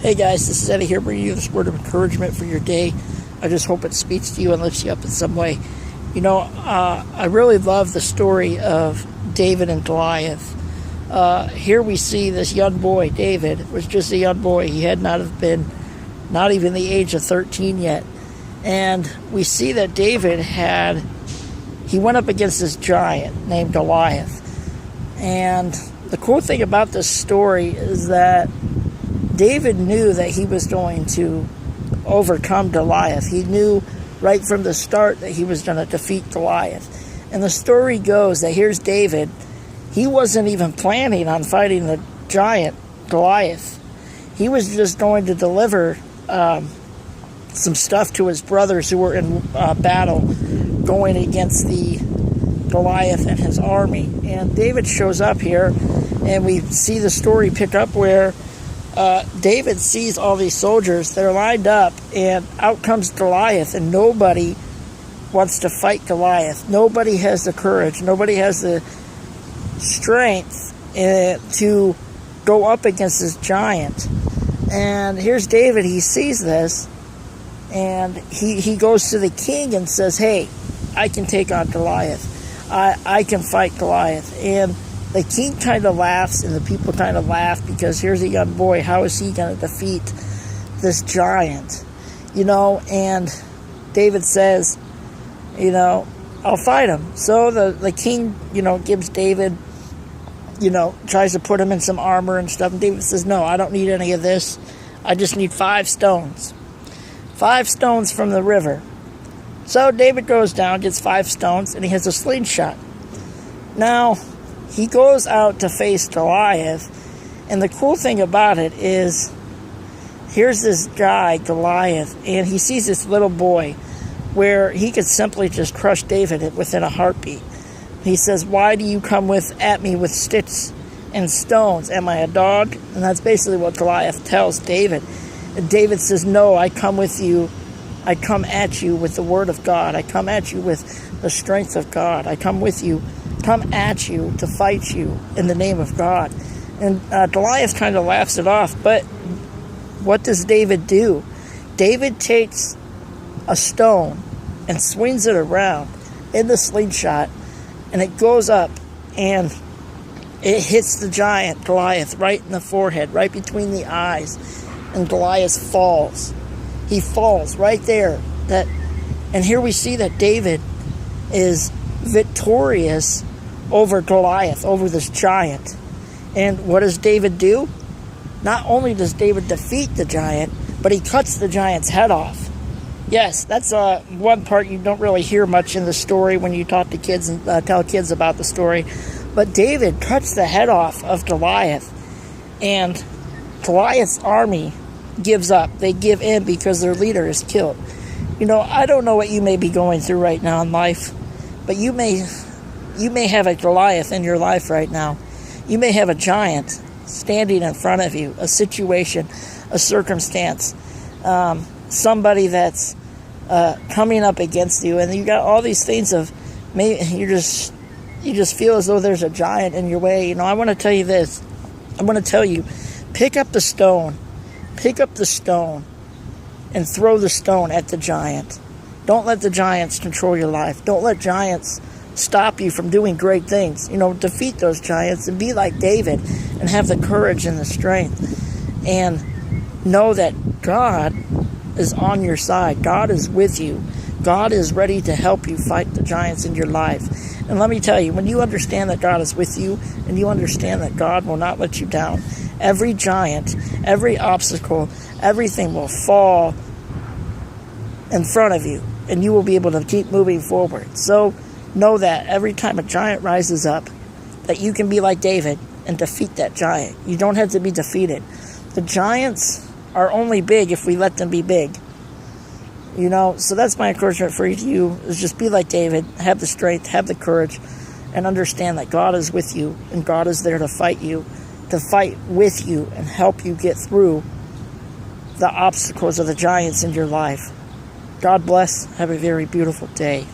Hey guys, this is Eddie here bringing you this word of encouragement for your day. I just hope it speaks to you and lifts you up in some way. I really love the story of David and Goliath. Here we see this young boy, David, was just a young boy. He had not even the age of 13 yet. And we see that David he went up against this giant named Goliath. And the cool thing about this story is that David knew that he was going to overcome Goliath. He knew right from the start that he was going to defeat Goliath. And the story goes that here's David. He wasn't even planning on fighting the giant Goliath. He was just going to deliver some stuff to his brothers who were in battle going against the Goliath and his army. And David shows up here, and we see the story pick up where David sees all these soldiers. They're lined up, and out comes Goliath, and nobody wants to fight Goliath. Nobody has the courage. Nobody has the strength to go up against this giant. And here's David. He sees this, and he goes to the king and says, hey, I can take on Goliath. I can fight Goliath. And the king kind of laughs, and the people kind of laugh, because here's a young boy. How is he going to defeat this giant? And David says, I'll fight him. So the king, gives David, tries to put him in some armor and stuff. And David says, no, I don't need any of this. I just need 5 stones. 5 stones from the river. So David goes down, gets 5 stones, and he has a slingshot. Now, he goes out to face Goliath, and the cool thing about it is, here's this guy, Goliath, and he sees this little boy where he could simply just crush David within a heartbeat. He says, why do you come at me with sticks and stones? Am I a dog? And that's basically what Goliath tells David. And David says, no, I come at you with the word of God. I come at you with the strength of God. I come at you to fight you in the name of God. And Goliath kind of laughs it off, but what does David do? David takes a stone and swings it around in the slingshot, and it goes up, and it hits the giant Goliath right in the forehead, right between the eyes, and Goliath falls. He falls right there. And here we see that David is victorious over Goliath, over this giant. And what does David do? Not only does David defeat the giant, but he cuts the giant's head off. Yes, that's one part you don't really hear much in the story when you talk to kids and tell kids about the story. But David cuts the head off of Goliath, and Goliath's army gives up. They give in because their leader is killed. I don't know what you may be going through right now in life, but you may have a Goliath in your life right now. You may have a giant standing in front of you, a situation, a circumstance, somebody that's coming up against you, and you got all these things of maybe you just feel as though there's a giant in your way. I want to tell you this. I want to tell you, pick up the stone and throw the stone at the giant. Don't let the giants control your life. Don't let giants stop you from doing great things. Defeat those giants and be like David and have the courage and the strength. And know that God is on your side. God is with you. God is ready to help you fight the giants in your life. And let me tell you, when you understand that God is with you and you understand that God will not let you down, every giant, every obstacle, everything will fall in front of you, and you will be able to keep moving forward. So know that every time a giant rises up, that you can be like David and defeat that giant. You don't have to be defeated. The giants are only big if we let them be big. So that's my encouragement for you, is just be like David, have the strength, have the courage, and understand that God is with you, and God is there to fight with you and help you get through the obstacles of the giants in your life. God bless. Have a very beautiful day.